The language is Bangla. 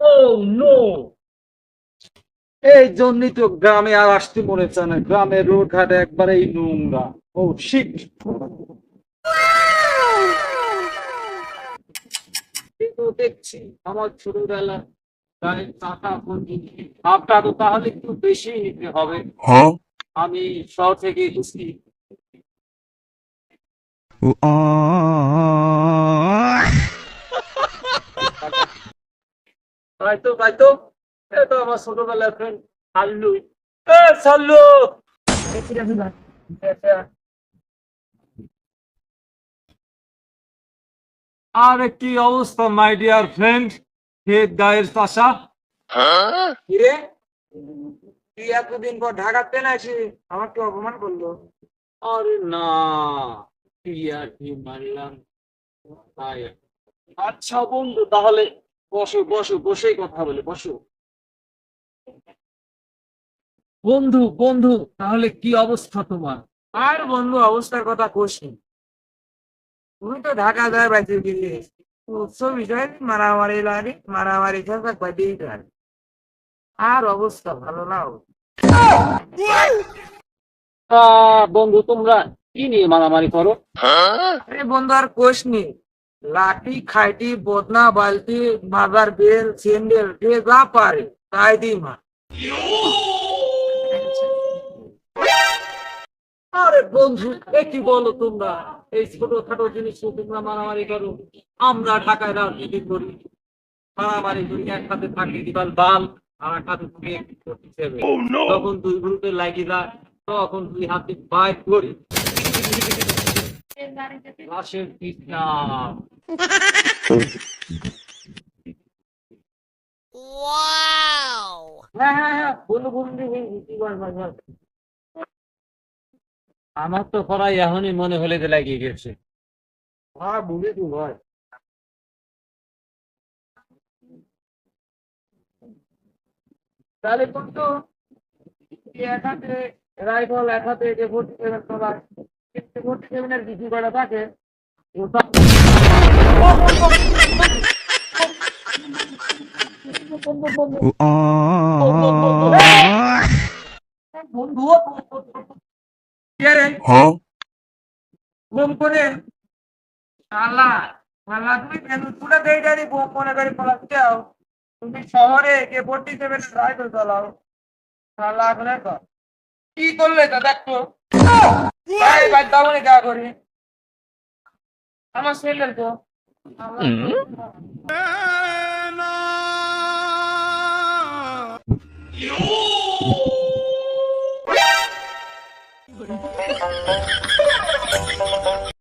ও নো, এই জন্যই তো গ্রামে আর আসতে মনে চায় না। গ্রামের রোড ঘাট একবারেই নোংরা। ও শিট। কিন্তু দেখছি আমার ছোটবেলা গায়ের চাকা বন্ধু ভাবটা তো তাহলে একটু বেশি নিতে হবে। আমি শহর থেকে এসেছি। তাই তো এ তো আমার ছোটবেলার ফ্রেন্ড সাল্লু। এ সাল্লু, আরে কি অবস্থা মাই ডিয়ার ফ্রেন্ড, হে গায়ের চাষা। কিরে, তুই এতদিন পর ঢাকাতে না এসে আমাকে অপমান করলো? আরে না, কি মারলাম। তাই। আচ্ছা বন্ধু, তাহলে বসো বসো, বসেই কথা বলে বসো। বন্ধু বন্ধু, তাহলে কি অবস্থা তোমার? আর বন্ধু, অবস্থার কথা কোসনি। তুমি তো ঢাকা যায় বাইতে গেলে উৎসব বিষয়ে মারামারি লাগে, মারামারি খেলতে বাইতেই যায়। আর অবস্থা ভালো নাও। বন্ধু, তোমরা কি নিয়ে মারামারি করো? আরে বন্ধু, আর কোসনি। লাঠি খাইটি বদনা বালতি মাদার বেল স্যান্ডেল যে যা পারে তাই দিই মা। আরে বন্ধু, এ কি বলো তোমরা? এই ছোটখাটো জিনিস নিয়ে তোমরা মারামারি করো? আমরা ঢাকায় রাজনীতি করি, মারামারি করি, একসাথে থাকি দিবাল বাল, আর এক হাতে তুমি হিসেবে যখন দুই গ্রুপে লাগি যায় তখন দুই হাতে বাইক করি লাশের পিছনা। হ্যাঁ হ্যাঁ হ্যাঁ, বন্ধু বন্ধু, আমার তো পড়াই এখনই মনে হলে যে লাগিয়ে গেছে। হ্যাঁ বুঝেছি ভাই। তাহলে বন্ধু, এক হাতে রাইফল, এক হাতে AK-47 চালায়, AK-47 কিছু করা থাকে ওটা। বন্ধু বন্ধু বন্ধু কে রে? বোম করে শালা, শালা তুমি কেন তুলে দেই ডারি বোম মনে করে পালাতে যাও? তুমি শহরে AK-47 রাইফেল চালাও, শালা এখন কি করলে তা দেখো। ভাই ভাই দাও নি গা করি আমার স্যান্ডেল তো আমার